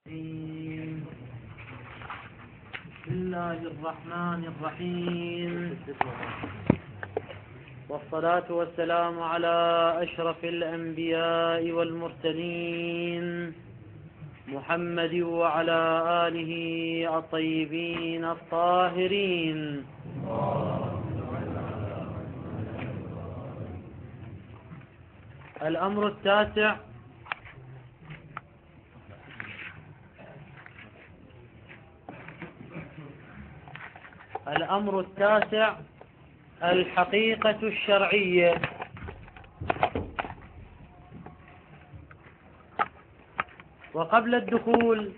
بسم الله الرحمن الرحيم، والصلاة والسلام على أشرف الأنبياء والمرسلين محمد وعلى آله الطيبين الطاهرين. الأمر التاسع: الحقيقة الشرعية. وقبل الدخول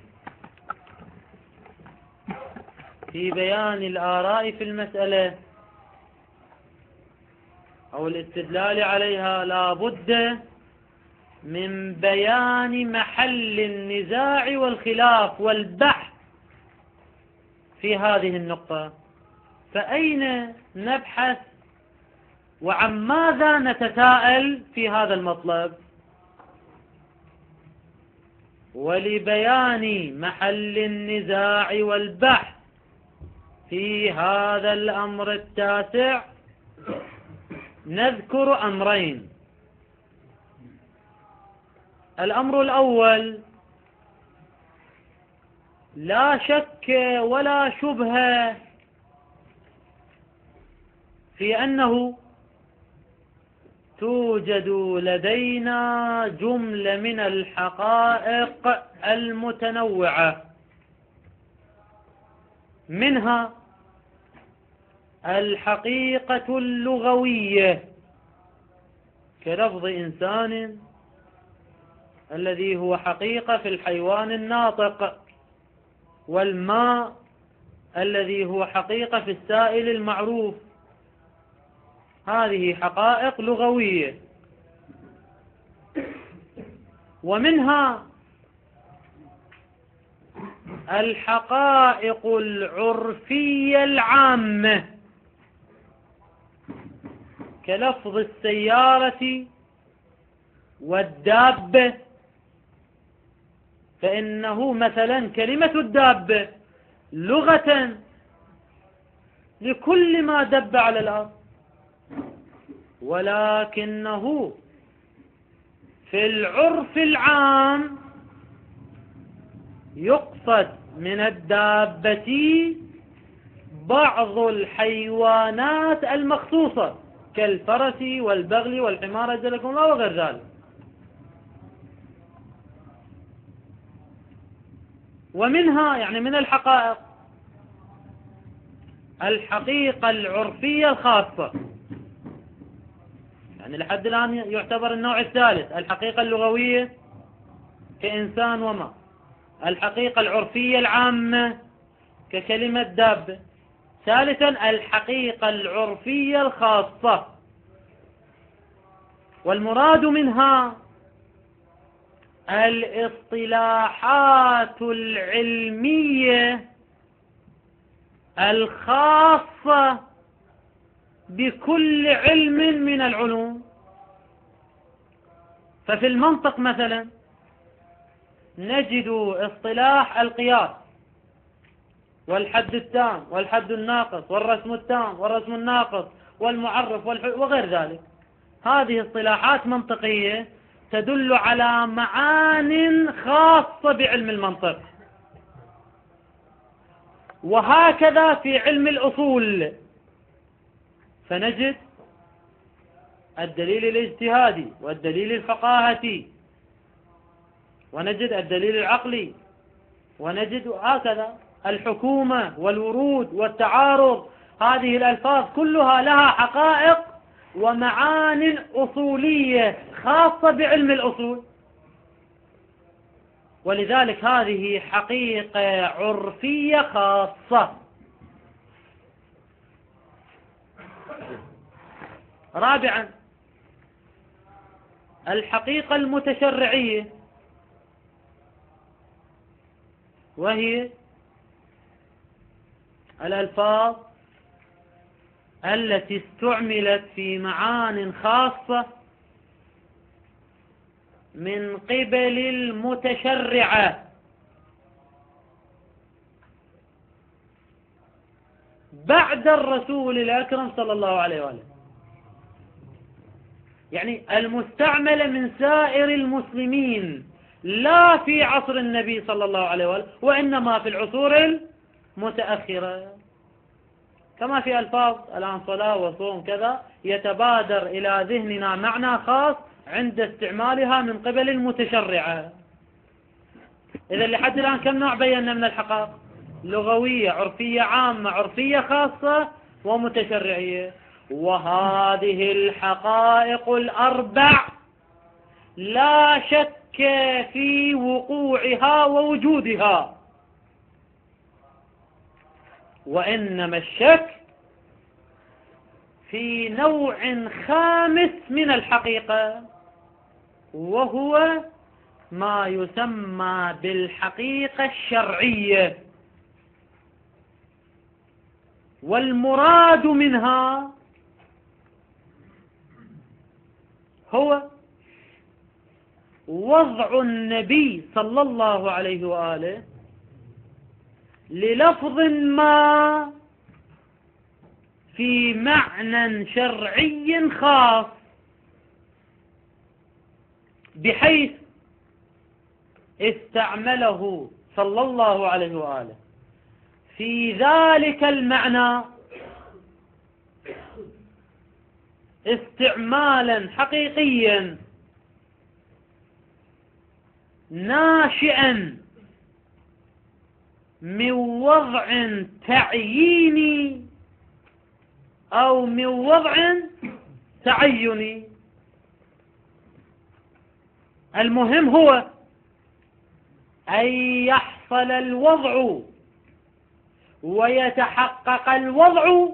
في بيان الآراء في المسألة أو الاستدلال عليها، لا بد من بيان محل النزاع والخلاف والبحث في هذه النقطة. فأين نبحث وعن ماذا نتساءل في هذا المطلب؟ ولبيان محل النزاع والبحث في هذا الأمر التاسع نذكر أمرين. الأمر الأول: لا شك ولا شبهة في أنه توجد لدينا جملة من الحقائق المتنوعة، منها الحقيقة اللغوية كلفظ إنسان الذي هو حقيقة في الحيوان الناطق، والماء الذي هو حقيقة في السائل المعروف. هذه حقائق لغوية. ومنها الحقائق العرفية العامة كلفظ السيارة والدابة، فإنه مثلا كلمة الدابة لغة لكل ما دب على الأرض، ولكنه في العرف العام يقصد من الدابة بعض الحيوانات المخصوصة كالفرس والبغل والحمار جلكم الله وغير ذلك. ومنها يعني من الحقائق الحقيقة العرفية الخاصة، يعني لحد الآن يعتبر النوع الثالث الحقيقة اللغوية كإنسان وما، الحقيقة العرفية العامة ككلمة دابة، ثالثا الحقيقة العرفية الخاصة. والمراد منها الاصطلاحات العلمية الخاصة بكل علم من العلوم. ففي المنطق مثلا نجد اصطلاح القياس والحد التام والحد الناقص والرسم التام والرسم الناقص والمعرف وغير ذلك. هذه اصطلاحات منطقية تدل على معان خاصة بعلم المنطق. وهكذا في علم الأصول فنجد الدليل الاجتهادي والدليل الفقاهتي، ونجد الدليل العقلي، ونجد هكذا الحكومة والورود والتعارض. هذه الألفاظ كلها لها حقائق ومعان أصولية خاصة بعلم الأصول، ولذلك هذه حقيقة عرفية خاصة. رابعا الحقيقة المتشرعية، وهي الألفاظ التي استعملت في معان خاصة من قبل المتشرعة بعد الرسول الأكرم صلى الله عليه وآله، يعني المستعملة من سائر المسلمين لا في عصر النبي صلى الله عليه وآله، وإنما في العصور المتأخرة، كما في ألفاظ الآن صلاة وصوم كذا يتبادر إلى ذهننا معنى خاص عند استعمالها من قبل المتشرعة. إذا لحد الآن كم نوع بينا من الحقائق؟ لغوية، عرفية عامة، عرفية خاصة، ومتشرعية. وهذه الحقائق الأربع لا شك في وقوعها ووجودها، وإنما الشك في نوع خامس من الحقيقة، وهو ما يسمى بالحقيقة الشرعية. والمراد منها هو وضع النبي صلى الله عليه وآله للفظ ما في معنى شرعي خاص، بحيث استعمله صلى الله عليه وآله في ذلك المعنى استعمالا حقيقيا ناشئا من وضع تعييني أو من وضع تعيني. المهم هو أن يحصل الوضع ويتحقق الوضع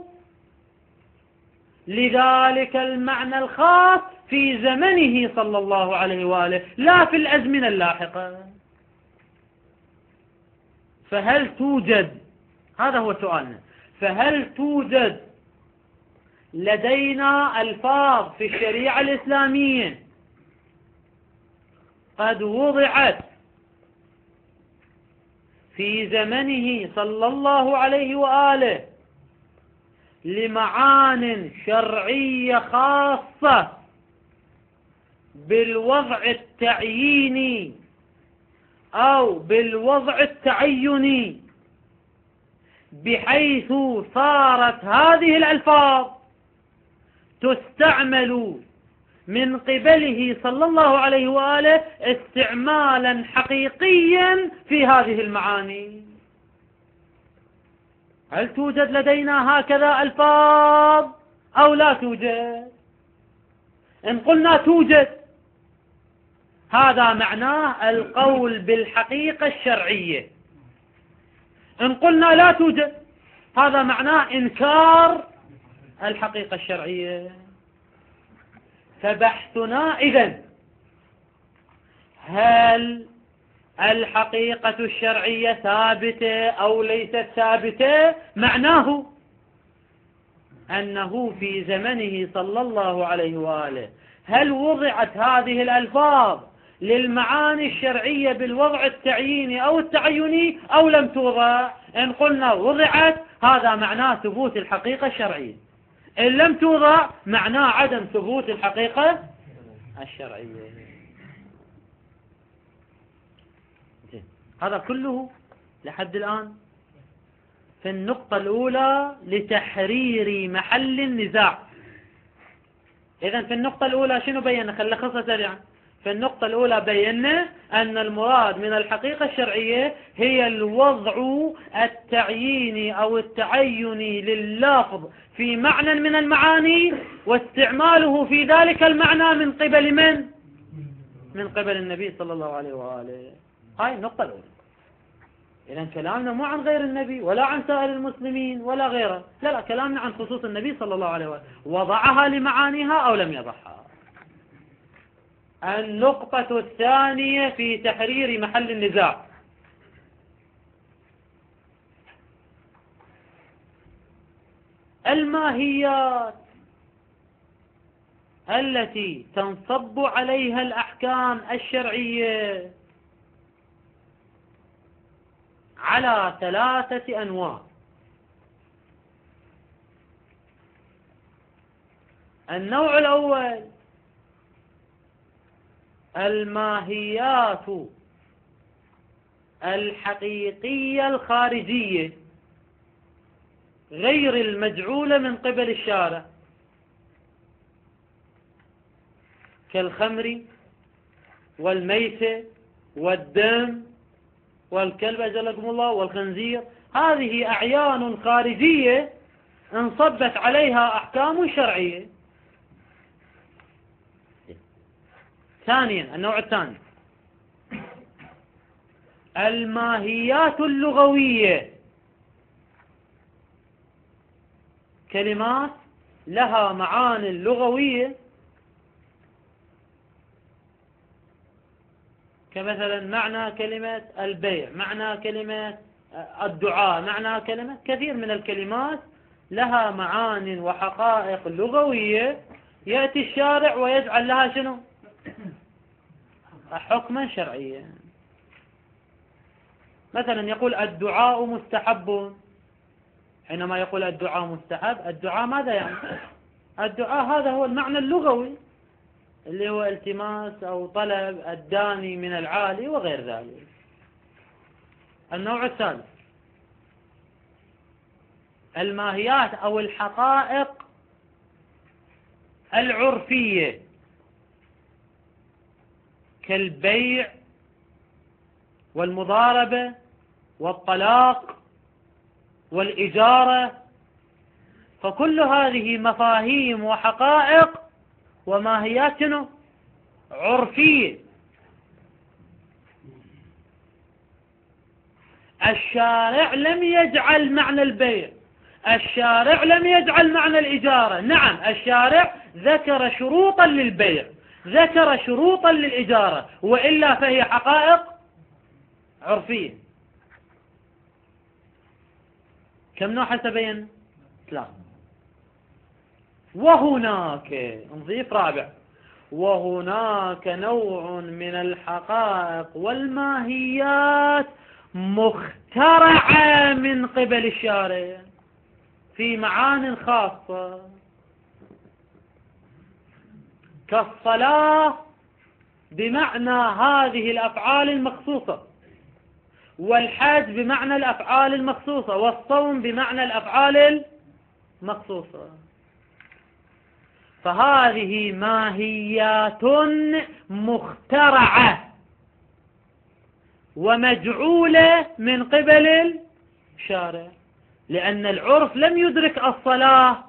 لذلك المعنى الخاص في زمنه صلى الله عليه وآله، لا في الأزمنة اللاحقة. فهل توجد، هذا هو سؤالنا، فهل توجد لدينا ألفاظ في الشريعة الإسلامية قد وضعت في زمنه صلى الله عليه وآله لمعان شرعية خاصة بالوضع التعييني أو بالوضع التعيني، بحيث صارت هذه الألفاظ تستعمل من قبله صلى الله عليه وآله استعمالا حقيقيا في هذه المعاني؟ هل توجد لدينا هكذا ألفاظ أو لا توجد؟ إن قلنا توجد، هذا معناه القول بالحقيقة الشرعية. إن قلنا لا توجد، هذا معناه إنكار الحقيقة الشرعية. فبحثنا إذن هل الحقيقة الشرعية ثابتة أو ليست ثابتة؟ معناه أنه في زمنه صلى الله عليه وآله هل وضعت هذه الألفاظ للمعاني الشرعية بالوضع التعييني أو التعيني أو لم توضع؟ إن قلنا وضعت، هذا معناه ثبوت الحقيقة الشرعية. إن لم توضع، معناه عدم ثبوت الحقيقة الشرعية. هذا كله لحد الآن في النقطة الأولى لتحرير محل النزاع. إذن في النقطة الأولى شنو بينا؟ خلي خصة سريعا. في النقطة الأولى بينا أن المراد من الحقيقة الشرعية هي الوضع التعييني أو التعيني لللفظ في معنى من المعاني، واستعماله في ذلك المعنى من قبل من؟ من قبل النبي صلى الله عليه وآله. هاي النقطة الأولى. إذن كلامنا مو عن غير النبي ولا عن سائر المسلمين ولا غيره، لا، كلامنا عن خصوص النبي صلى الله عليه وآله، وضعها لمعانيها أو لم يضعها. النقطة الثانية في تحرير محل النزاع، الماهيات التي تنصب عليها الأحكام الشرعية على 3 أنواع. النوع الأول الماهيات الحقيقية الخارجية غير المجعولة من قبل الشارع، كالخمر والميتة والدم والكلب أجلكم الله والخنزير. هذه أعيان خارجية انصبت عليها أحكام شرعية. ثانيا، النوع الثاني الماهيات اللغوية، كلمات لها معاني لغوية، كمثلا معنى كلمة البيع، معنى كلمة الدعاء، معنى كلمة كثير من الكلمات لها معان وحقائق لغوية، يأتي الشارع ويجعل لها شنو؟ حكما شرعيا. مثلا يقول الدعاء مستحب، حينما يقول الدعاء مستحب، الدعاء ماذا يعني؟ الدعاء هذا هو المعنى اللغوي اللي هو التماس أو طلب الداني من العالي وغير ذلك. النوع الثالث الماهيات أو الحقائق العرفية، كالبيع والمضاربة والطلاق والإجارة. فكل هذه مفاهيم وحقائق وماهيات عرفية. الشارع لم يجعل معنى البيع، الشارع لم يجعل معنى الإجارة. نعم، الشارع ذكر شروطا للبيع، ذكر شروطا للإجارة، وإلا فهي حقائق عرفية. كم نوع حسبين؟ ثلاثة. وهناك نضيف رابع، وهناك نوع من الحقائق والماهيات مخترعة من قبل الشارع في معان خاصة، كالصلاة بمعنى هذه الأفعال المخصوصة، والحج بمعنى الأفعال المخصوصة، والصوم بمعنى الأفعال المخصوصة. فهذه ماهيات مخترعة ومجعولة من قبل الشارع، لأن العرف لم يدرك الصلاة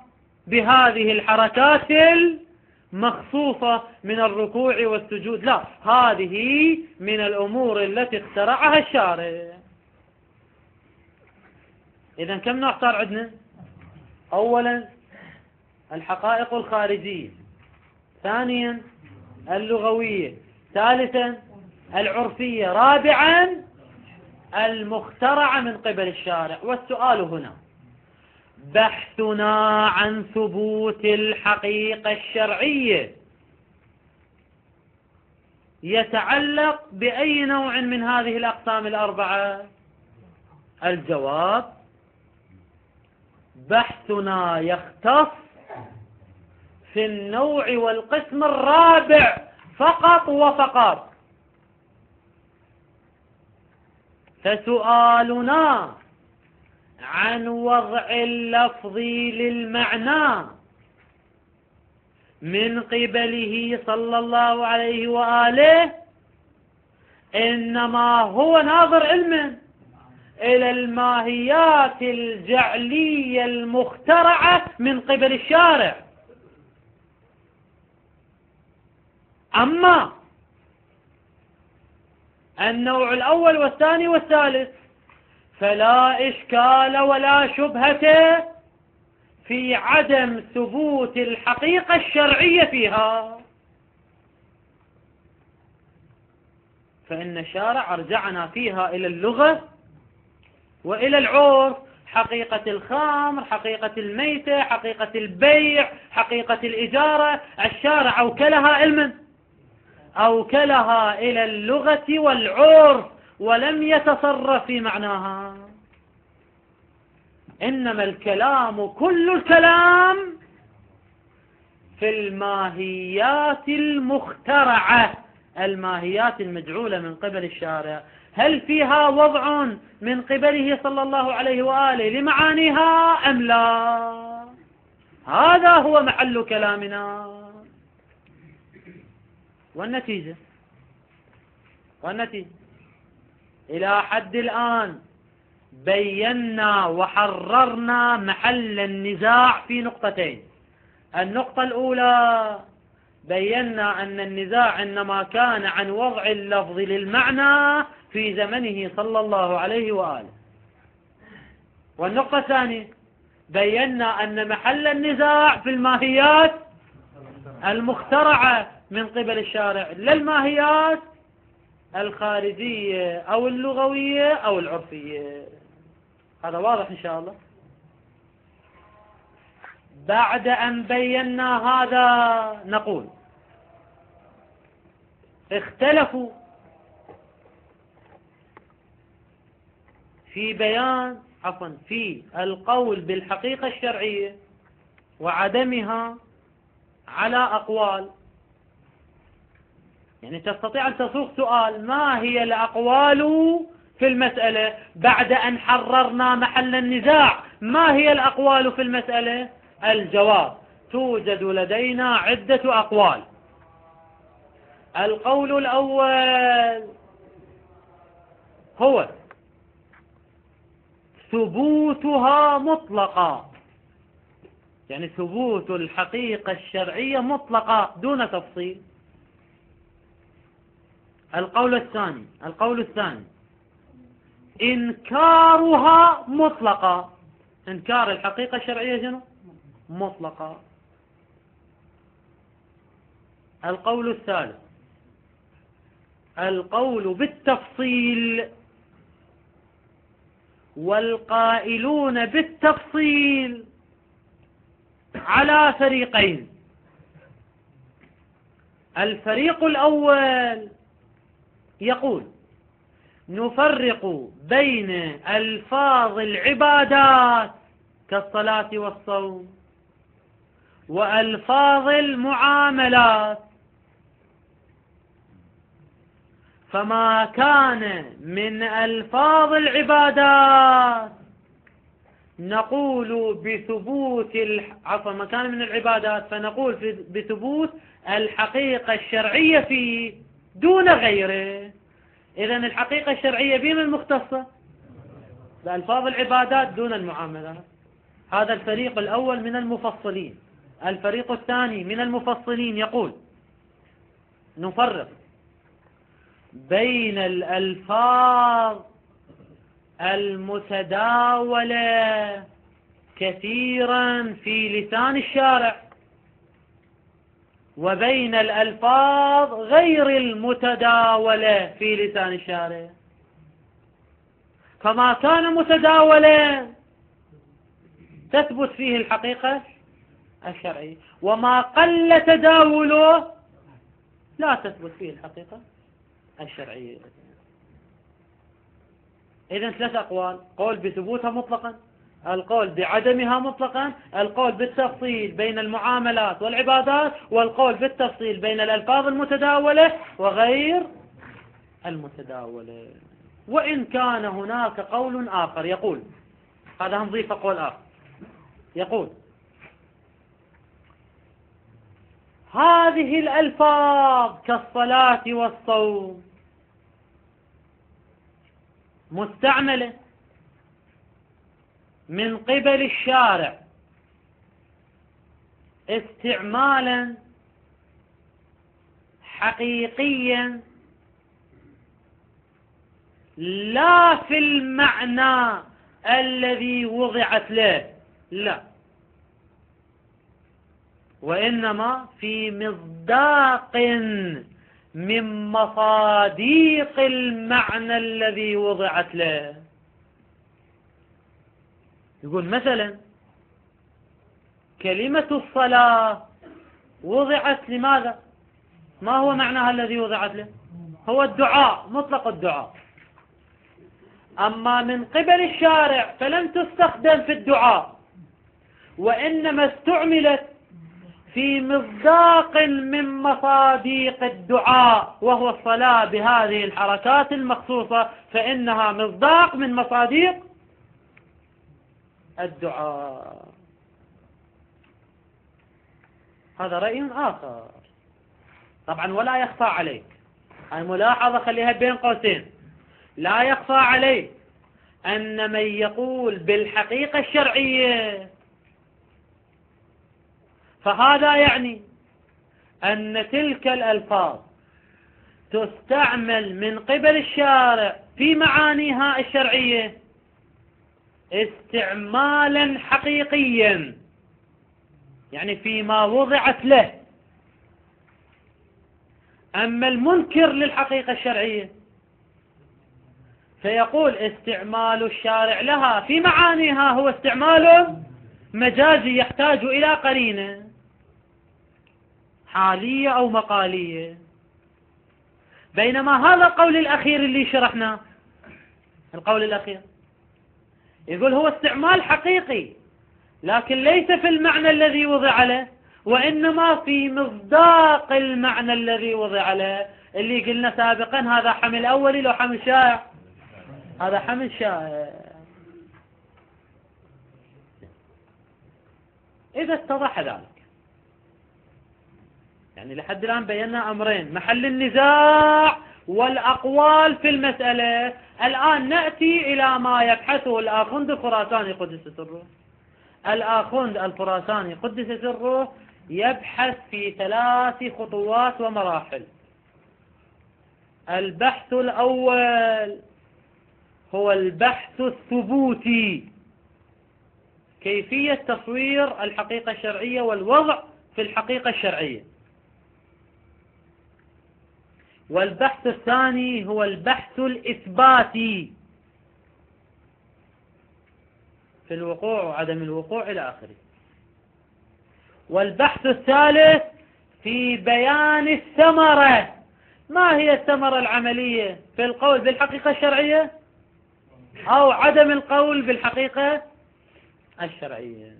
بهذه الحركات المخصوصة من الركوع والسجود، لا، هذه من الأمور التي اخترعها الشارع. إذن كم نوع صار عندنا؟ أولا الحقائق الخارجية، ثانيا اللغوية، ثالثا العرفية، رابعا المخترعة من قبل الشارع. والسؤال هنا بحثنا عن ثبوت الحقيقة الشرعية يتعلق بأي نوع من هذه الأقسام الأربعة؟ الجواب بحثنا يختص في النوع والقسم الرابع فقط وفقط. فسؤالنا عن وضع اللفظ للمعنى من قبله صلى الله عليه وآله إنما هو ناظر علما إلى الماهيات الجعلية المخترعة من قبل الشارع. أما النوع الأول والثاني والثالث فلا إشكال ولا شبهة في عدم ثبوت الحقيقة الشرعية فيها، فإن الشارع أرجعنا فيها إلى اللغة وإلى العرف. حقيقة الخمر، حقيقة الميتة، حقيقة البيع، حقيقة الإجارة، الشارع أوكلها علما، أوكلها إلى اللغة والعرف ولم يتصرف في معناها. إنما الكلام كل الكلام في الماهيات المخترعة، الماهيات المجعولة من قبل الشارع، هل فيها وضع من قبله صلى الله عليه وآله لمعانيها أم لا؟ هذا هو محل كلامنا. والنتيجة إلى حد الآن بينا وحررنا محل النزاع في نقطتين. النقطة الأولى بينا أن النزاع إنما كان عن وضع اللفظ للمعنى في زمنه صلى الله عليه وآله. والنقطة الثانية بينا أن محل النزاع في الماهيات المخترعة من قبل الشارع، لا الماهيات الخارجية أو اللغوية أو العرفية. هذا واضح إن شاء الله. بعد أن بينا هذا نقول اختلفوا في القول بالحقيقة الشرعية وعدمها على أقوال. يعني تستطيع أن تسوق سؤال: ما هي الأقوال في المسألة؟ بعد أن حررنا محل النزاع، ما هي الأقوال في المسألة؟ الجواب: توجد لدينا عدة أقوال. القول الأول هو ثبوتها مطلقا، يعني ثبوت الحقيقة الشرعية مطلقة دون تفصيل. القول الثاني إنكارها مطلقا، إنكار الحقيقة الشرعية شنو؟ مطلقا. القول الثالث القول بالتفصيل، والقائلون بالتفصيل على فريقين. الفريق الأول يقول: نفرق بين ألفاظ العبادات كالصلاة والصوم وألفاظ المعاملات، فما كان من ألفاظ العبادات نقول بثبوت ما كان من العبادات فنقول بثبوت الحقيقة الشرعية فيه دون غيره. إذن الحقيقة الشرعية بما المختصة بألفاظ العبادات دون المعاملات. هذا الفريق الأول من المفصلين. الفريق الثاني من المفصلين يقول: نفرق بين الألفاظ المتداولة كثيرا في لسان الشارع وبين الألفاظ غير المتداولة في لسان الشارع. فما كان متداولا تثبت فيه الحقيقة الشرعية، وما قل تداوله لا تثبت فيه الحقيقة الشرعية. إذن 3 أقوال: قول بثبوتها مطلقا، القول بعدمها مطلقا، القول بالتفصيل بين المعاملات والعبادات، والقول بالتفصيل بين الألفاظ المتداولة وغير المتداولة. وإن كان هناك قول آخر يقول، هذا نضيف قول آخر، يقول: هذه الألفاظ كالصلاة والصوم مستعملة من قبل الشارع استعمالا حقيقيا لا في المعنى الذي وضعت له، لا، وإنما في مصداق من مصاديق المعنى الذي وضعت له. يقول مثلا: كلمة الصلاة وضعت لماذا؟ ما هو معناها الذي وضعت له؟ هو الدعاء، مطلق الدعاء. أما من قبل الشارع فلم تستخدم في الدعاء، وإنما استعملت في مصداق من مصاديق الدعاء وهو الصلاة بهذه الحركات المخصوصة، فإنها مصداق من مصاديق الدعاء. هذا رأي آخر طبعا، ولا يخفى عليك، الملاحظة خليها بين قوسين، لا يخفى عليك أن من يقول بالحقيقة الشرعية فهذا يعني أن تلك الألفاظ تستعمل من قبل الشارع في معانيها الشرعية استعمالا حقيقيا، يعني فيما وضعت له. أما المنكر للحقيقة الشرعية فيقول استعمال الشارع لها في معانيها هو استعمال مجازي يحتاج إلى قرينة حالية أو مقالية. بينما هذا القول الأخير اللي شرحناه، القول الأخير يقول هو استعمال حقيقي لكن ليس في المعنى الذي وضع له، وإنما في مصداق المعنى الذي وضع له، اللي قلنا سابقا هذا حمل أولي لو حمل شائع، هذا حمل شائع. إذا اتضح ذلك، يعني لحد الآن بينا أمرين محل النزاع والأقوال في المسألة. الآن نأتي إلى ما يبحثه الآخوند الخراساني قدس سره. الآخوند الخراساني قدس سره يبحث في 3 خطوات ومراحل. البحث الأول هو البحث الثبوتي، كيفية تصوير الحقيقة الشرعية والوضع في الحقيقة الشرعية. والبحث الثاني هو البحث الإثباتي في الوقوع وعدم الوقوع إلى آخره. والبحث الثالث في بيان الثمرة. ما هي الثمرة العملية في القول بالحقيقة الشرعية أو عدم القول بالحقيقة الشرعية.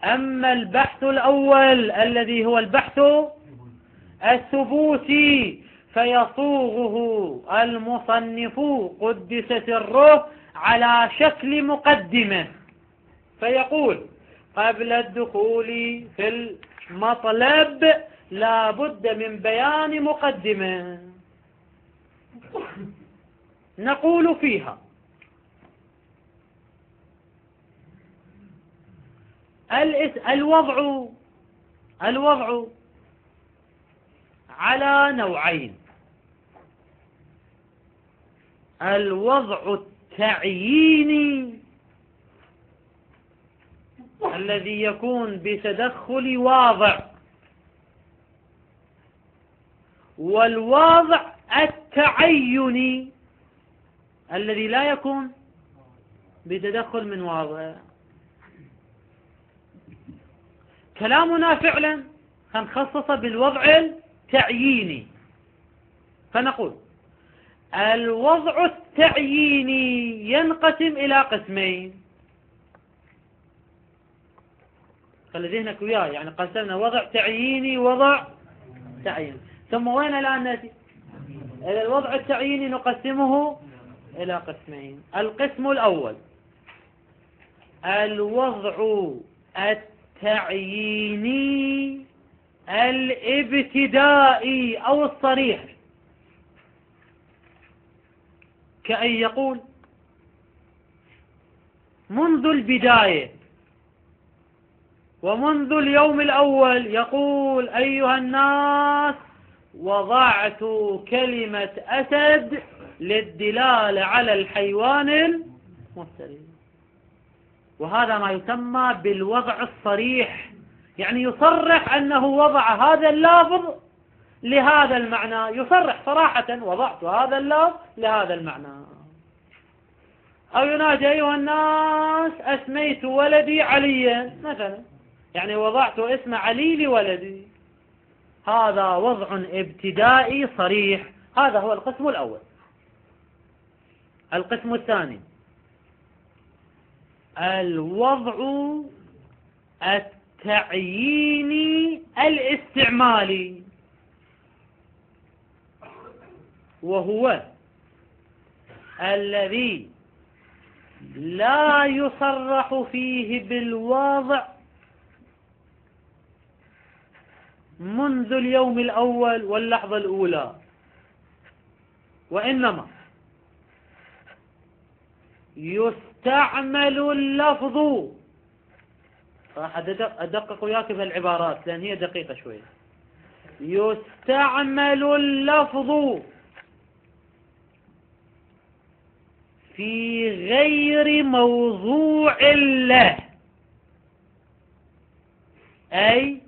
أما البحث الأول الذي هو البحث الثبوتي فيصوغه المصنف قدس سره على شكل مقدمة، فيقول قبل الدخول في المطلب لا بد من بيان مقدمة نقول فيها: الوضع على نوعين: الوضع التعييني الذي يكون بتدخل واضع، والوضع التعيني الذي لا يكون بتدخل من واضع. كلامنا فعلا هنخصص بالوضع التعييني، فنقول الوضع التعييني ينقسم إلى قسمين. خلي ذهنك وياي، يعني قسمنا وضع تعييني وضع تعييني، ثم وين الآن نأتي إلى الوضع التعييني نقسمه إلى قسمين. القسم الأول الوضع التعييني الابتدائي أو الصريح، كأن يقول منذ البداية ومنذ اليوم الأول يقول أيها الناس وضعت كلمة أسد للدلالة على الحيوان المفترس. وهذا ما يسمى بالوضع الصريح، يعني يصرح أنه وضع هذا اللفظ لهذا المعنى، يصرح صراحة وضعت هذا اللفظ لهذا المعنى. أو ينادي أيها الناس أسميت ولدي عليا مثلا، يعني وضعت اسم علي لولدي. هذا وضع ابتدائي صريح، هذا هو القسم الأول. القسم الثاني الوضع التعييني الاستعمالي، وهو الذي لا يصرح فيه بالوضع منذ اليوم الأول واللحظة الأولى، وإنما يستعمل اللفظ. راح أدقق وياك في العبارات لأن هي دقيقة شوية. يستعمل اللفظ في غير موضوع له، أي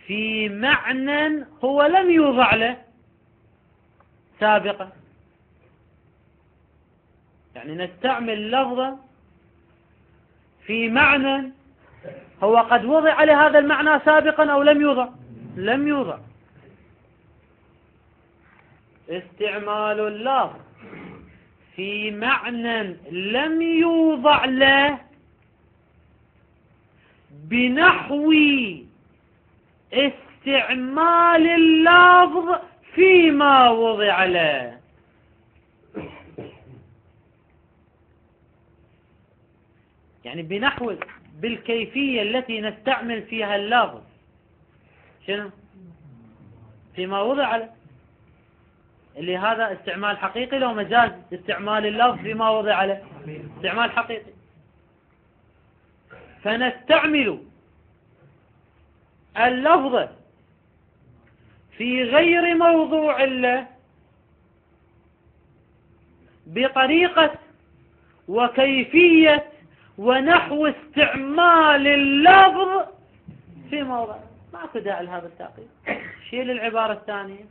في معنى هو لم يوضع له سابقا. يعني نستعمل لفظا في معنى هو قد وضع لهذا المعنى سابقا أو لم يوضع. لم يوضع. استعمال اللفظ في معنى لم يوضع له بنحو استعمال اللفظ فيما وضع له. يعني بنحو بالكيفية التي نستعمل فيها اللفظ شنو فيما وضع له، اللي هذا استعمال حقيقي لو مجاز. استعمال اللفظ فيما وضع له استعمال حقيقي. فنستعمل اللفظ في غير موضوع له بطريقة وكيفية ونحو استعمال اللفظ في موضع. ماكو داعي لهذا التعقيد. شيل العبارة الثانية،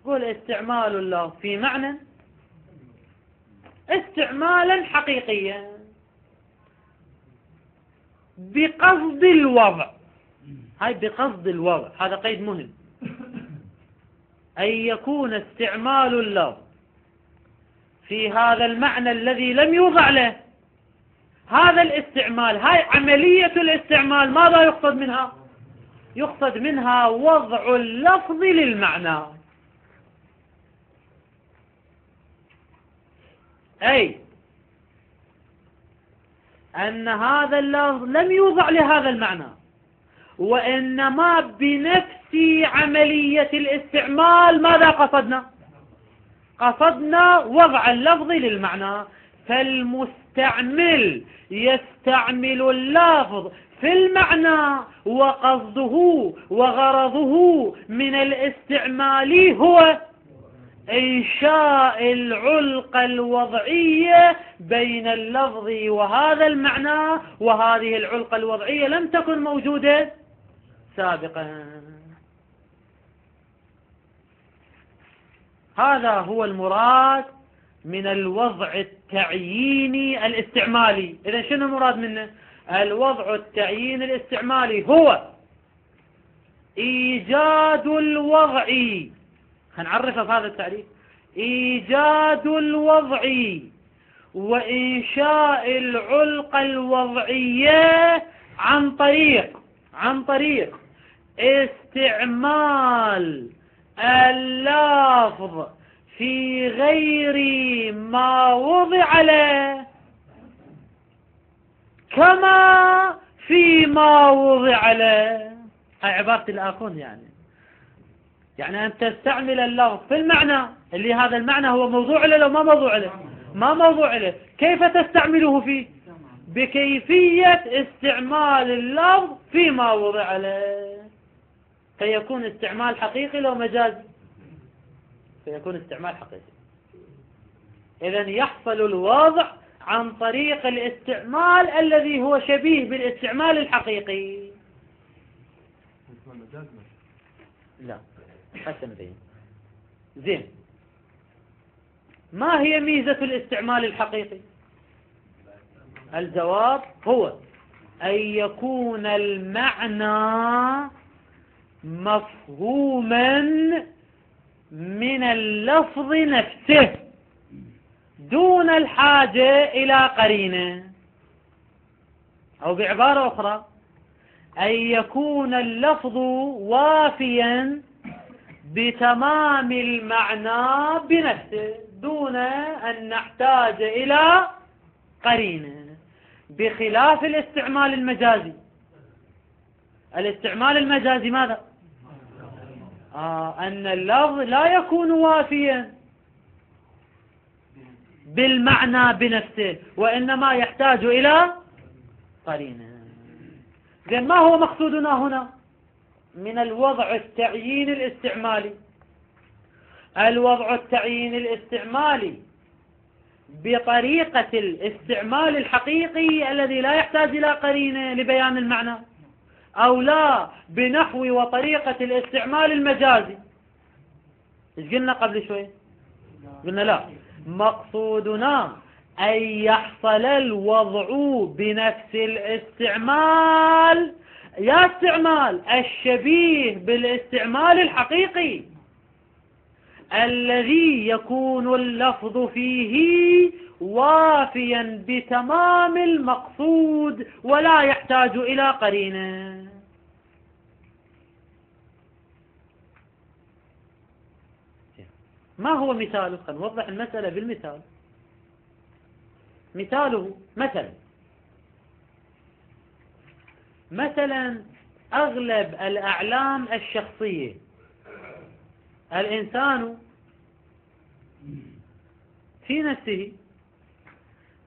قول استعمال اللفظ في معنى استعمالا حقيقيا بقصد الوضع. هاي بقصد الوضع، هذا قيد مهم. أن يكون استعمال اللفظ في هذا المعنى الذي لم يوضع له. هذا الاستعمال، هاي عملية الاستعمال، ماذا يقصد منها؟ يقصد منها وضع اللفظ للمعنى، أي أن هذا اللفظ لم يوضع لهذا المعنى، وإنما بنفس عملية الاستعمال ماذا قصدنا؟ قصدنا وضع اللفظ للمعنى. فالمستعمل يستعمل اللفظ في المعنى، وقصده وغرضه من الاستعمال هو إنشاء العلاقة الوضعية بين اللفظ وهذا المعنى، وهذه العلاقة الوضعية لم تكن موجودة سابقا. هذا هو المراد من الوضع التعييني الاستعمالي. إذن شنو المراد منه؟ الوضع التعييني الاستعمالي هو إيجاد الوضع، هنعرفه بهذا التعريف، إيجاد الوضع وإنشاء العلاقة الوضعية عن طريق استعمال اللفظ في غير ما وضع له كما فيما وضع له. هاي عبارة الآخون. يعني أن تستعمل اللفظ في المعنى اللي هذا المعنى هو موضوع له لو ما موضوع له. ما موضوع له، كيف تستعمله فيه؟ بكيفية استعمال اللفظ فيما وضع له، فيكون استعمال حقيقي لو مجاز، فيكون استعمال حقيقي. إذن يحصل الوضع عن طريق الاستعمال الذي هو شبيه بالاستعمال الحقيقي. لا حسن بين. زين، ما هي ميزة الاستعمال الحقيقي؟ الجواب هو أن يكون المعنى مفهوما من اللفظ نفسه دون الحاجة إلى قرينة، أو بعبارة أخرى أن يكون اللفظ وافيا بتمام المعنى بنفسه دون أن نحتاج إلى قرينة، بخلاف الاستعمال المجازي. الاستعمال المجازي ماذا؟ أن اللفظ لا يكون وافيا بالمعنى بنفسه، وإنما يحتاج إلى قرينة. إذن ما هو مقصودنا هنا من الوضع التعيين الاستعمالي؟ الوضع التعيين الاستعمالي بطريقة الاستعمال الحقيقي الذي لا يحتاج إلى قرينة لبيان المعنى، أو لا بنحو وطريقة الاستعمال المجازي. إيش قلنا قبل شوي؟ قلنا لا، مقصودنا أن يحصل الوضع بنفس الاستعمال، يا استعمال الشبيه بالاستعمال الحقيقي الذي يكون اللفظ فيه وافيا بتمام المقصود ولا يحتاج إلى قرينة. ما هو مثاله؟ نوضح المسألة بالمثال. مثاله مثلا أغلب الأعلام الشخصية، الإنسان في نفسه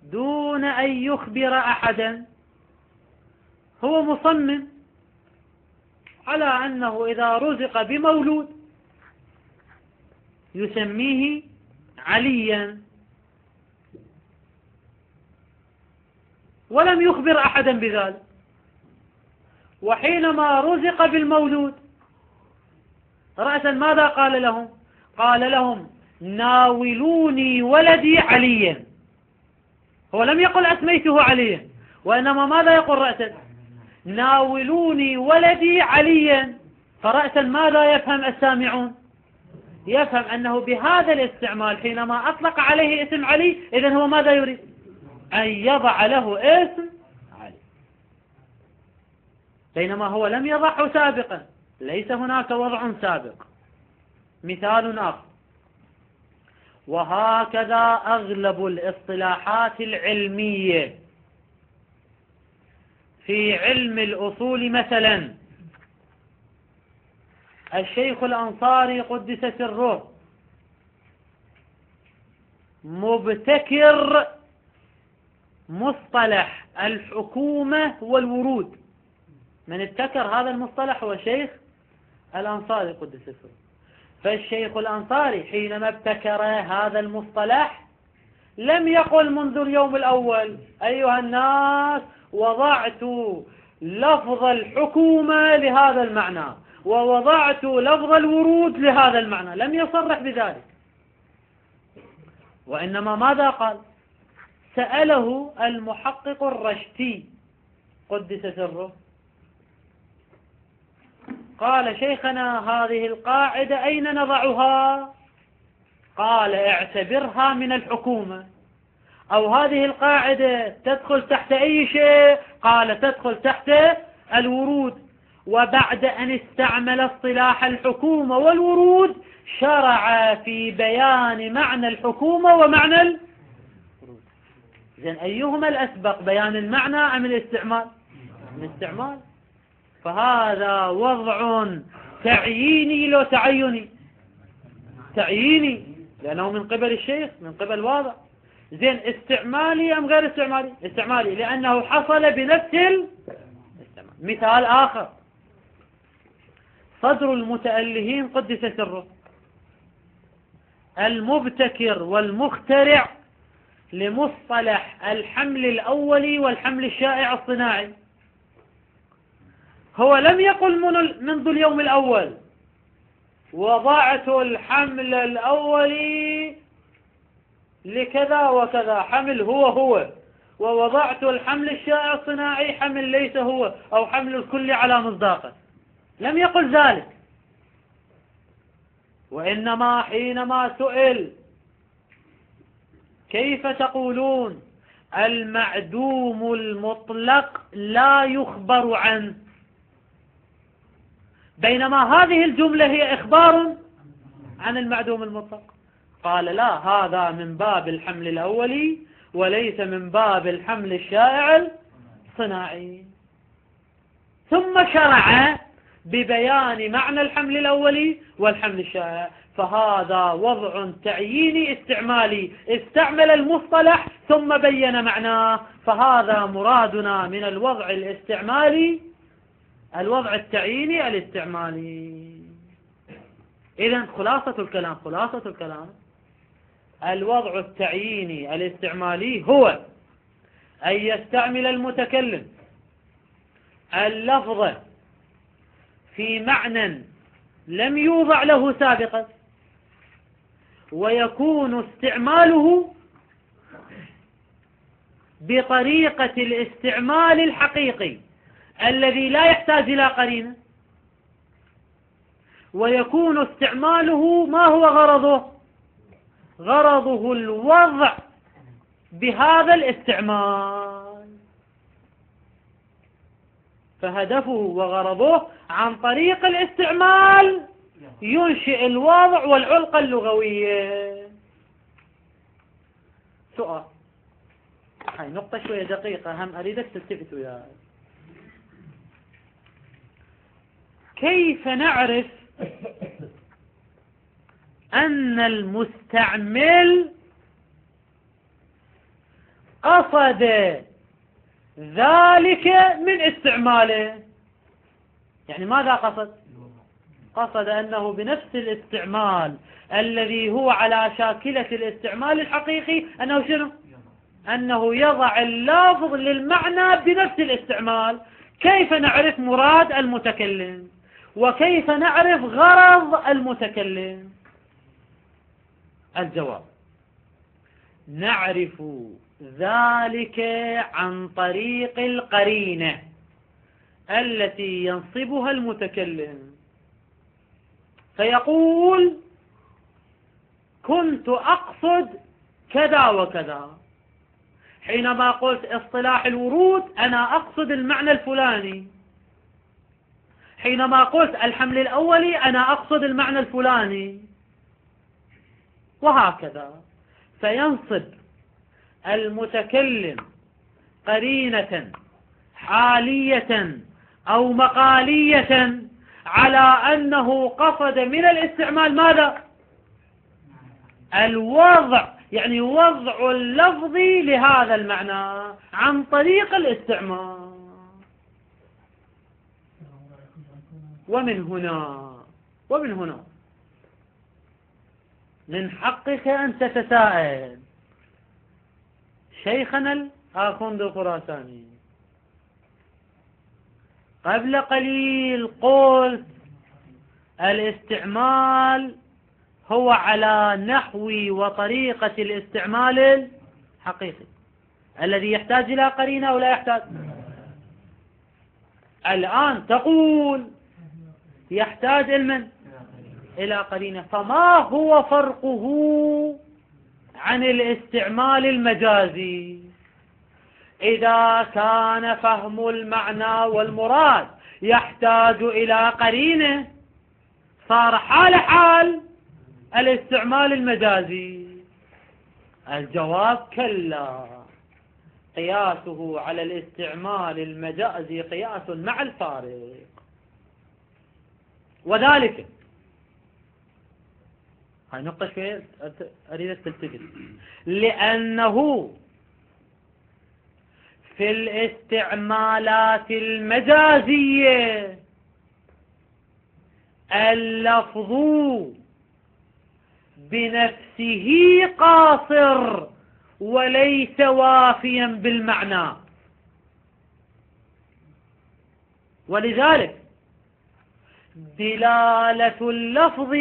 دون أن يخبر أحدا هو مصمم على أنه إذا رزق بمولود يسميه عليا، ولم يخبر أحدا بذلك. وحينما رزق بالمولود رأسا ماذا قال لهم؟ قال لهم ناولوني ولدي عليا. هو لم يقل أسميته عليا، وإنما ماذا يقول رأسا؟ ناولوني ولدي عليا. فرأسا ماذا يفهم السامعون؟ يفهم أنه بهذا الاستعمال حينما أطلق عليه اسم علي، إذن هو ماذا يريد؟ أن يضع له اسم علي، بينما هو لم يضعه سابقا، ليس هناك وضع سابق. مثال آخر، وهكذا أغلب الاصطلاحات العلمية في علم الأصول. مثلا الشيخ الأنصاري قدس سره مبتكر مصطلح الحكومة والورود. من ابتكر هذا المصطلح هو الشيخ الأنصاري قدس سره. فالشيخ الأنصاري حينما ابتكر هذا المصطلح لم يقل منذ اليوم الأول أيها الناس وضعت لفظ الحكومة لهذا المعنى ووضعت لفظ الورود لهذا المعنى، لم يصرح بذلك. وإنما ماذا قال؟ سأله المحقق الرشتي قدس سره، قال شيخنا هذه القاعدة أين نضعها؟ قال اعتبرها من الحكومة. أو هذه القاعدة تدخل تحت أي شيء؟ قال تدخل تحت الورود. وبعد أن استعمل اصطلاح الحكومة والورود شرع في بيان معنى الحكومة ومعنى الورود. إذن أيهما الأسبق، بيان المعنى أم الاستعمال؟ الاستعمال. فهذا وضع تعييني لو تعيني، تعييني لأنه من قبل الشيخ، من قبل واضع. زين استعمالي أم غير استعمالي؟ استعمالي لأنه حصل بنفس الاستعمال. مثال آخر، صدر المتألهين قدس سره المبتكر والمخترع لمصطلح الحمل الأولي والحمل الشائع الصناعي، هو لم يقل منذ اليوم الأول وضعت الحمل الأولي لكذا وكذا حمل هو، ووضعت الحمل الشائع الصناعي حمل ليس هو، أو حمل الكل على مصداقه. لم يقل ذلك. وإنما حينما سئل كيف تقولون المعدوم المطلق لا يخبر عنه، بينما هذه الجملة هي إخبار عن المعدوم المطلق. قال لا، هذا من باب الحمل الأولي وليس من باب الحمل الشائع الصناعي. ثم شرع ببيان معنى الحمل الأولي والحمل الشائع، فهذا وضع تعييني استعمالي، استعمل المصطلح ثم بين معناه، فهذا مرادنا من الوضع الاستعمالي، الوضع التعييني الاستعمالي. إذن خلاصة الكلام الوضع التعييني الاستعمالي هو أن يستعمل المتكلم اللفظ في معنى لم يوضع له سابقا، ويكون استعماله بطريقة الاستعمال الحقيقي الذي لا يحتاج إلى قرينة، ويكون استعماله ما هو غرضه الوضع بهذا الاستعمال، فهدفه وغرضه عن طريق الاستعمال ينشئ الوضع والعلقة اللغوية. سؤال، هاي نقطة شوية دقيقة هم أريدك تلتفت وياي. كيف نعرف أن المستعمل قصد ذلك من استعماله؟ يعني ماذا قصد؟ قصد أنه بنفس الاستعمال الذي هو على شاكلة الاستعمال الحقيقي أنه شنو؟ أنه يضع اللفظ للمعنى بنفس الاستعمال. كيف نعرف مراد المتكلم؟ وكيف نعرف غرض المتكلم؟ الجواب: نعرف ذلك عن طريق القرينة التي ينصبها المتكلم، فيقول كنت أقصد كذا وكذا. حينما قلت اصطلاح الورود أنا أقصد المعنى الفلاني، حينما قلت الحمل الأولي أنا أقصد المعنى الفلاني، وهكذا. فينصب المتكلم قرينة حالية أو مقالية على أنه قصد من الاستعمال ماذا؟ الوضع، يعني وضع اللفظ لهذا المعنى عن طريق الاستعمال. ومن هنا من حقك أن تتساءل. شيخنا الآخوند الخراساني قبل قليل قلت الاستعمال هو على نحو وطريقة الاستعمال الحقيقي الذي يحتاج إلى قرينة أو لا يحتاج. الآن تقول يحتاج إلى قرينة. فما هو فرقه عن الاستعمال المجازي؟ إذا كان فهم المعنى والمراد يحتاج إلى قرينة صار حال الاستعمال المجازي. الجواب: كلا، قياسه على الاستعمال المجازي قياس مع الفارق. وذلك، هاي نقطة شوية أريد تلتفت، لأنه في الاستعمالات المجازية اللفظ بنفسه قاصر وليس وافيا بالمعنى، ولذلك دلالة اللفظ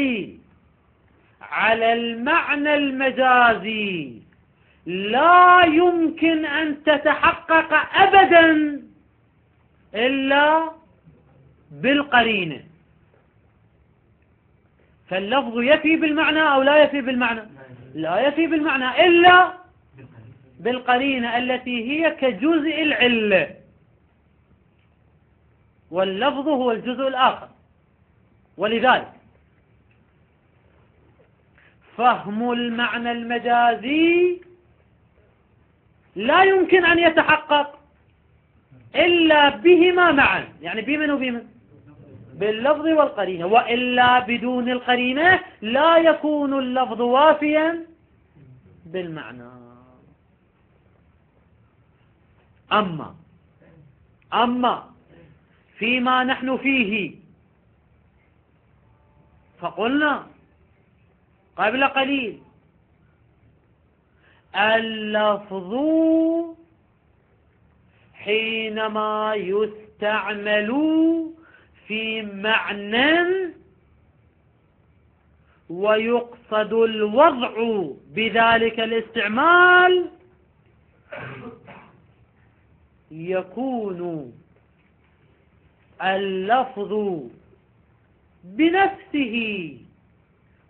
على المعنى المجازي لا يمكن أن تتحقق أبدا إلا بالقرينة. فاللفظ يفي بالمعنى أو لا يفي بالمعنى؟ لا يفي بالمعنى إلا بالقرينة التي هي كجزء العلة، واللفظ هو الجزء الآخر. ولذلك فهم المعنى المجازي لا يمكن أن يتحقق إلا بهما معا، يعني بمن وبمن؟ باللفظ والقرينة، وإلا بدون القرينة لا يكون اللفظ وافيا بالمعنى. أما فيما نحن فيه فقلنا قبل قليل اللفظ حينما يستعمل في معنى ويقصد الوضع بذلك الاستعمال يكون اللفظ بنفسه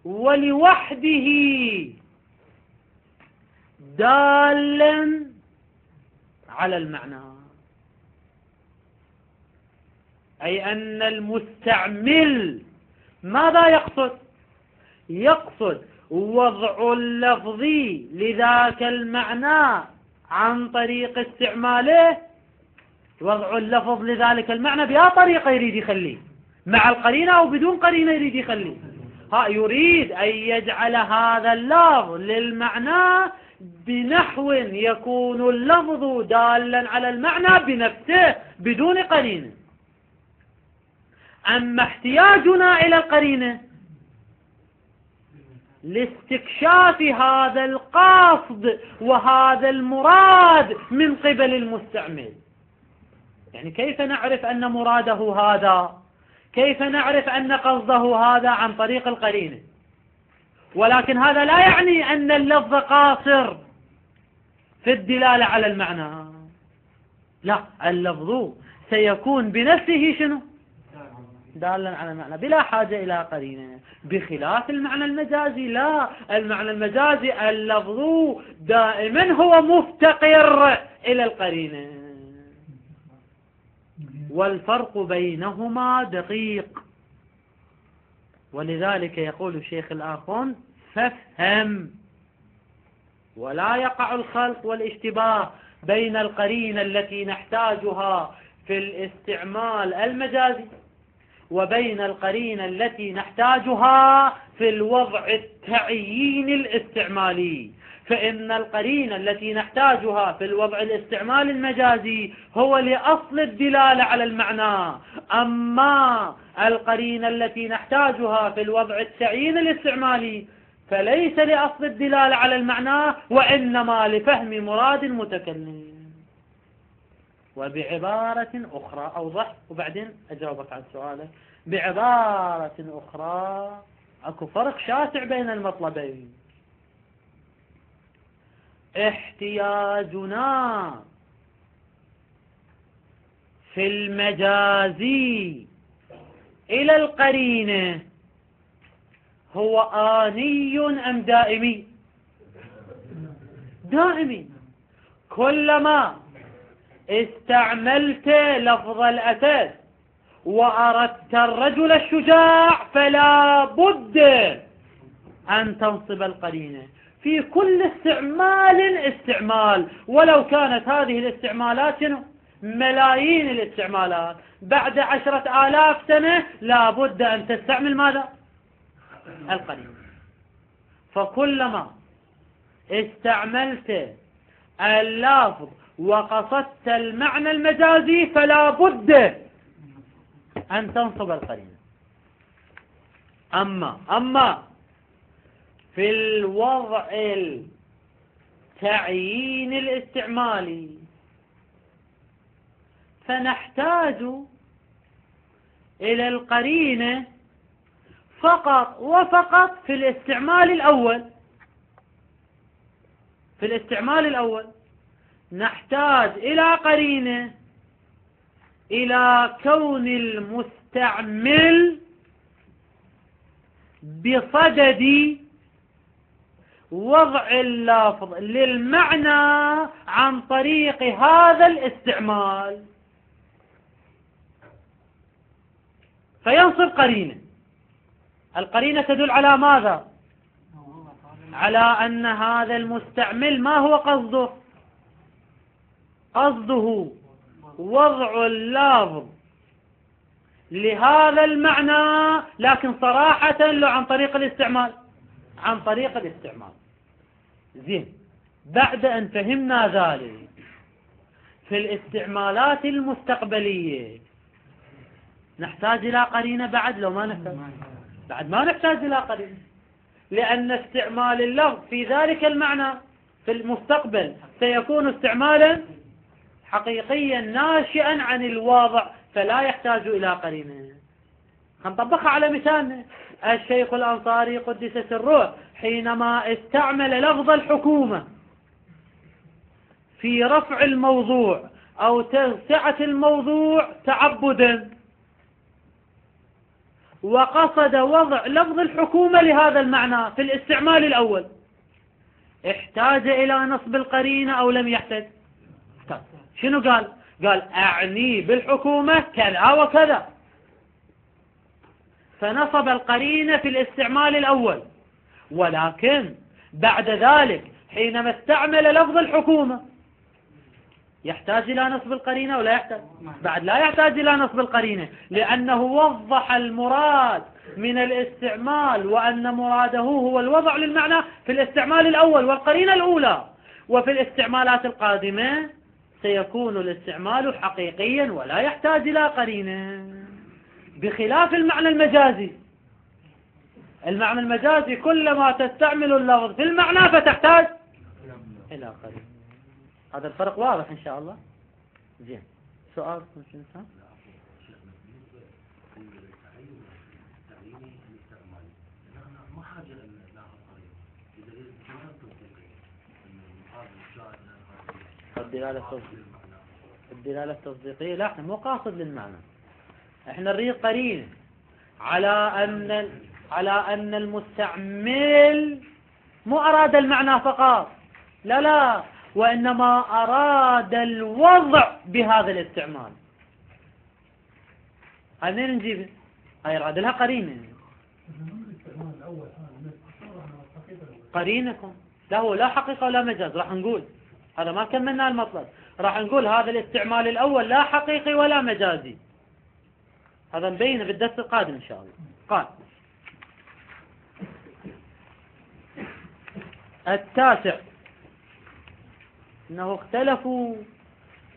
ولوحده دالا على المعنى، أي أن المستعمل ماذا يقصد؟ يقصد وضع اللفظ لذاك المعنى عن طريق استعماله، وضع اللفظ لذلك المعنى بأي طريقة يريد يخليه، مع القرينة أو بدون قرينة يريد يخليه. يريد أن يجعل هذا اللفظ للمعنى بنحو يكون اللفظ دالا على المعنى بنفسه بدون قرينة. أما احتياجنا إلى القرينة لاستكشاف هذا القصد وهذا المراد من قبل المستعمل، يعني كيف نعرف أن مراده هذا؟ كيف نعرف أن قصده هذا؟ عن طريق القرينة. ولكن هذا لا يعني أن اللفظ قاصر في الدلالة على المعنى، لا، اللفظ سيكون بنفسه شنو؟ دالا على المعنى بلا حاجة إلى قرينة، بخلاف المعنى المجازي. لا، المعنى المجازي اللفظ دائما هو مفتقر إلى القرينة، والفرق بينهما دقيق. ولذلك يقول الشيخ الآخون فافهم، ولا يقع الخلط والاشتباه بين القرينة التي نحتاجها في الاستعمال المجازي وبين القرينة التي نحتاجها في الوضع التعيين الاستعمالي. فإن القرينة التي نحتاجها في الوضع الاستعمال المجازي هو لأصل الدلالة على المعنى، أما القرينة التي نحتاجها في الوضع التعيين الاستعمالي فليس لأصل الدلالة على المعنى، وإنما لفهم مراد المتكلم. وبعبارة أخرى أوضح وبعدين أجاوبك عن سؤالك. بعبارة أخرى أكو فرق شاسع بين المطلبين. احتياجنا في المجازي إلى القرينة هو آني أم دائمي؟ دائمي. كلما استعملت لفظ الأسد وأردت الرجل الشجاع فلا بد أن تنصب القرينة في كل استعمال، ولو كانت هذه الاستعمالات ملايين الاستعمالات. بعد 10,000 سنة لا بد أن تستعمل ماذا؟ القرينة. فكلما استعملت اللفظ وقصدت المعنى المجازي فلا بد أن تنصب القرينة. أما في الوضع التعيين الاستعمالي فنحتاج إلى القرينة فقط وفقط في الاستعمال الأول. نحتاج إلى قرينة إلى كون المستعمل بصدد وضع اللفظ للمعنى عن طريق هذا الاستعمال، فينصب قرينة. القرينة تدل على ماذا؟ على أن هذا المستعمل ما هو قصده؟ قصده وضع اللفظ لهذا المعنى، لكن صراحة له عن طريق الاستعمال. عن طريق الاستعمال. زين، بعد أن فهمنا ذلك، في الاستعمالات المستقبلية نحتاج إلى قرينة بعد لو ما نحتاج؟ بعد ما نحتاج إلى قرينة، لأن استعمال اللفظ في ذلك المعنى في المستقبل سيكون استعمالا حقيقيا ناشئا عن الواضع، فلا يحتاج إلى قرينة. هنطبقها على مثالنا. الشيخ الأنصاري قدس سره حينما استعمل لفظ الحكومة في رفع الموضوع أو توسعة الموضوع تعبدا، وقصد وضع لفظ الحكومة لهذا المعنى في الاستعمال الأول، احتاج إلى نصب القرينة أو لم يحتاج؟ شنو قال؟ قال أعني بالحكومة كذا وكذا، فنصب القرينة في الاستعمال الأول. ولكن بعد ذلك حينما استعمل لفظ الحكومة يحتاج إلى نصب القرينة ولا يحتاج؟ بعد لا يحتاج إلى نصب القرينة، لأنه وضح المراد من الاستعمال، وأن مراده هو الوضع للمعنى في الاستعمال الأول والقرينة الأولى. وفي الاستعمالات القادمة سيكون الاستعمال حقيقيا ولا يحتاج إلى قرينة، بخلاف المعنى المجازي. المعنى المجازي كلما تستعمل اللفظ في المعنى فتحتاج إلى قرينة. هذا الفرق واضح إن شاء الله. زين، سؤال الدلالة التصديقية؟ لا، احنا مو قاصد للمعنى، احنا نريد قرينة على أن المستعمل مو أراد المعنى فقط، لا، وإنما أراد الوضع بهذا الاستعمال. هذا منين نجيبه؟ هاي أراد لها قرينة. قرينكم لا هو لا حقيقة ولا مجاز. راح نقول هذا ما كملنا المطلب، راح نقول هذا الاستعمال الأول لا حقيقي ولا مجازي. هذا نبينه بالدرس القادم إن شاء الله. قال التاسع أنه اختلفوا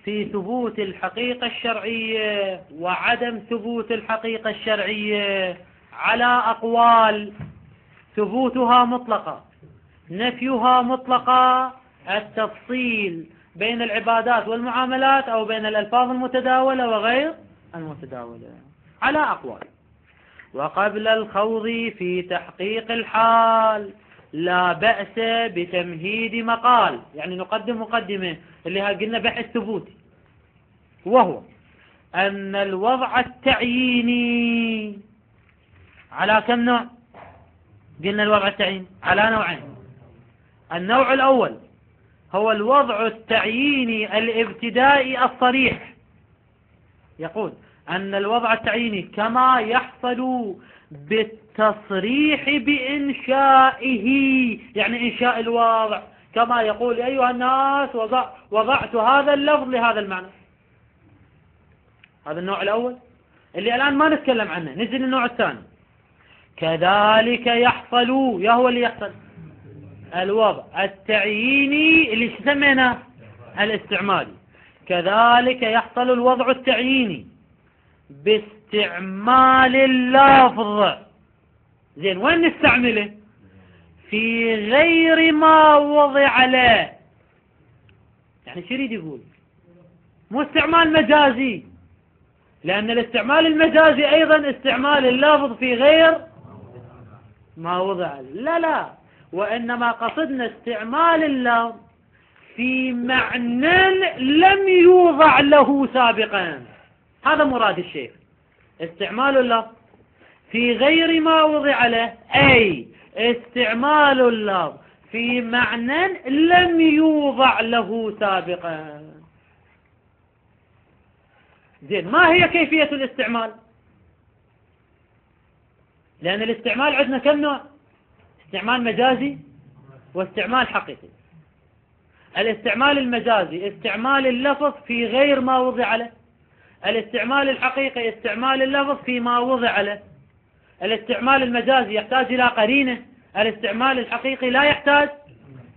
في ثبوت الحقيقة الشرعية وعدم ثبوت الحقيقة الشرعية على أقوال: ثبوتها مطلقة، نفيها مطلقة، التفصيل بين العبادات والمعاملات أو بين الألفاظ المتداولة وغير المتداولة، على أقوال. وقبل الخوض في تحقيق الحال لا بأس بتمهيد مقال، يعني نقدم مقدمة اللي قلنا بحث ثبوتي، وهو أن الوضع التعييني على كم نوع؟ قلنا الوضع التعييني على نوعين. النوع الأول هو الوضع التعييني الابتدائي الصريح، يقول أن الوضع التعييني كما يحصل بالتصريح بإنشائه، يعني إنشاء الوضع، كما يقول أيها الناس وضعت هذا اللفظ لهذا المعنى. هذا النوع الأول اللي الآن ما نتكلم عنه. نزل النوع الثاني: كذلك يحصل، هو اللي يحصل الوضع التعييني اللي سميناه الاستعمالي. كذلك يحصل الوضع التعييني باستعمال اللفظ. زين، وين نستعمله؟ في غير ما وضع له. يعني شو يريد يقول؟ مو استعمال مجازي، لأن الاستعمال المجازي أيضا استعمال اللفظ في غير ما وضع له. لا، وإنما قصدنا استعمال اللفظ في معنى لم يوضع له سابقا. هذا مراد الشيخ، استعمال اللفظ في غير ما وضع له، أي استعمال اللفظ في معنى لم يوضع له سابقا. زين، ما هي كيفية الاستعمال؟ لأن الاستعمال عندنا كم نوع؟ استعمال مجازي واستعمال حقيقي. الاستعمال المجازي استعمال اللفظ في غير ما وضع له. الاستعمال الحقيقي استعمال اللفظ فيما وضع له. الاستعمال المجازي يحتاج إلى قرينة، الاستعمال الحقيقي لا يحتاج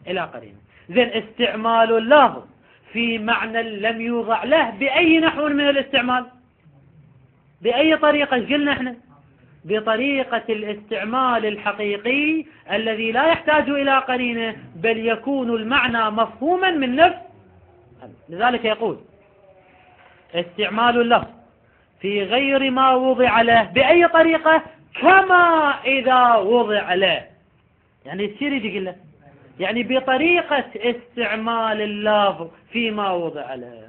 إلى قرينة. زين، استعمال اللفظ في معنى لم يوضع له بأي نحو من الاستعمال؟ بأي طريقة قلنا احنا؟ بطريقة الاستعمال الحقيقي الذي لا يحتاج إلى قرينة، بل يكون المعنى مفهوما من نفس. لذلك يقول استعمال اللفظ في غير ما وضع له بأي طريقة كما إذا وضع له. يعني تصير يقول له يعني بطريقة استعمال اللفظ فيما وضع له.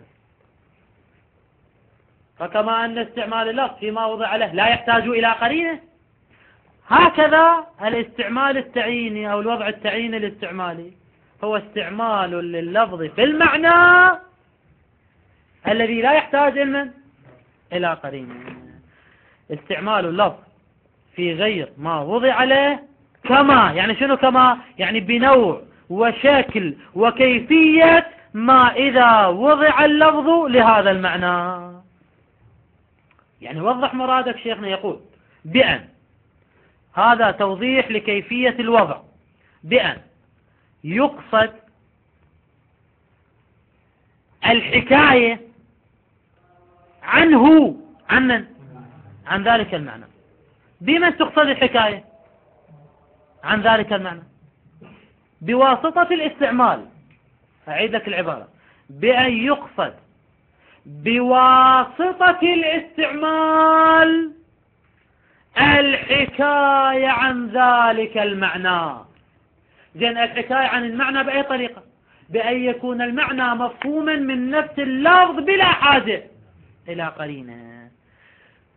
فكما أن استعمال اللفظ فيما وضع له لا يحتاج إلى قرينة، هكذا الاستعمال التعييني أو الوضع التعييني الاستعمالي هو استعمال لللفظ في المعنى الذي لا يحتاج إلى قرينة. استعمال اللفظ في غير ما وضع له كما، يعني شنو كما؟ يعني بنوع وشكل وكيفية ما إذا وضع اللفظ لهذا المعنى. يعني وضح مرادك شيخنا. يقول بأن، هذا توضيح لكيفية الوضع، بأن يقصد الحكاية عنه، عن من؟ عن ذلك المعنى. بمن تقصد الحكاية عن ذلك المعنى؟ بواسطة الاستعمال. أعيد لك العبارة: بأن يقصد بواسطة الاستعمال الحكاية عن ذلك المعنى. زين، الحكاية عن المعنى بأي طريقة؟ بأن يكون المعنى مفهوما من نفس اللفظ بلا حاجة إلى قرينة.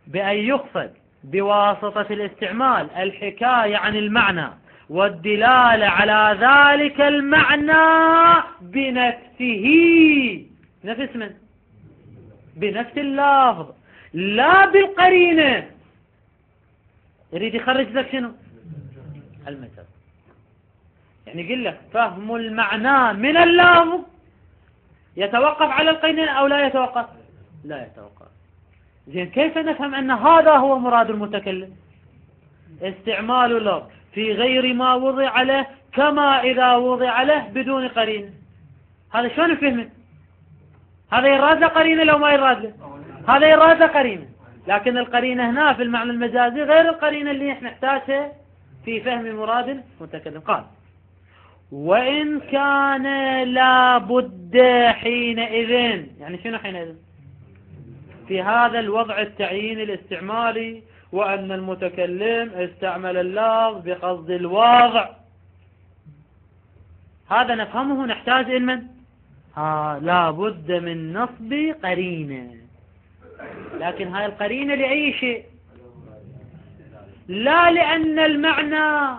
بأن يقصد بواسطة الاستعمال الحكاية عن المعنى والدلالة على ذلك المعنى بنفسه، نفس من؟ بنفس اللفظ، لا بالقرينة. يريد يخرج لك شنو؟ المجاز. يعني يقول لك فهم المعنى من اللفظ يتوقف على القرينة أو لا يتوقف؟ لا يتوقف. زين، كيف نفهم أن هذا هو مراد المتكلم؟ استعمال اللفظ في غير ما وضع له كما إذا وضع له بدون قرينة. هذا شلون نفهمه؟ هذا يراد له قرينة لو ما يراد له؟ هذا يراد له قرينة، لكن القرينة هنا في المعنى المجازي غير القرينة اللي احنا نحتاجها في فهم مراد المتكلم. قال: وإن كان لا بد حينئذ، يعني شنو حينئذ؟ في هذا الوضع التعييني الاستعمالي، وأن المتكلم استعمل اللفظ بقصد الوضع، هذا نفهمه نحتاج إلى من؟ لا بد من نصب قرينة. لكن هاي القرينة لأي شيء؟ لا لأن المعنى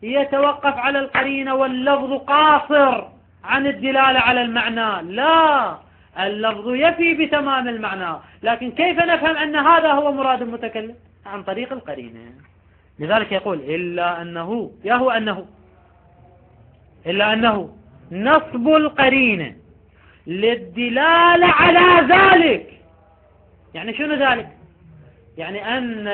يتوقف على القرينة واللفظ قاصر عن الدلالة على المعنى، لا، اللفظ يفي بتمام المعنى. لكن كيف نفهم أن هذا هو مراد المتكلم؟ عن طريق القرينة. لذلك يقول إلا أنه نصب القرينة للدلالة على ذلك. يعني شنو ذلك؟ يعني أن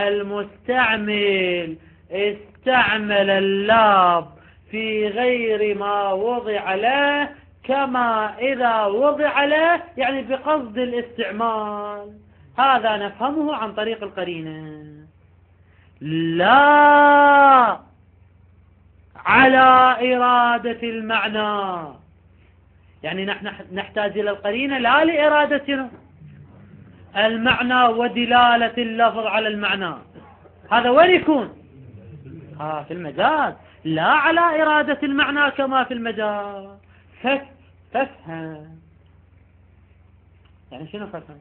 المستعمل استعمل اللفظ في غير ما وضع له كما إذا وضع له، يعني بقصد الاستعمال. هذا نفهمه عن طريق القرينة، لا على إرادة المعنى. يعني نحن نحتاج إلى القرينة لا لإرادة المعنى ودلالة اللفظ على المعنى. هذا وين يكون؟ في المجاز، لا على إرادة المعنى كما في المجاز. فافهم. يعني شنو فافهم؟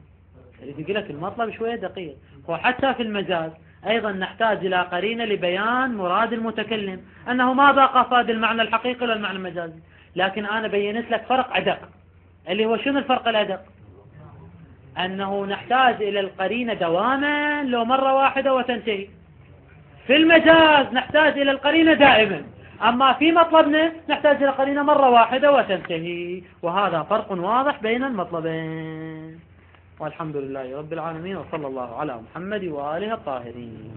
يقول لك المطلب شوية دقيق. وحتى في المجاز أيضا نحتاج إلى قرينة لبيان مراد المتكلم، أنه ما بقى فاد المعنى الحقيقي ولا المعنى المجازي. لكن أنا بينت لك فرق أدق، اللي هو شنو الفرق الأدق؟ أنه نحتاج إلى القرينة دواما، لو مرة واحدة وتنتهي. في المجاز نحتاج إلى القرينة دائما، أما في مطلبنا نحتاج إلى قرينة مرة واحدة وتنتهي، وهذا فرق واضح بين المطلبين. والحمد لله رب العالمين، وصلى الله على محمد وآله الطاهرين.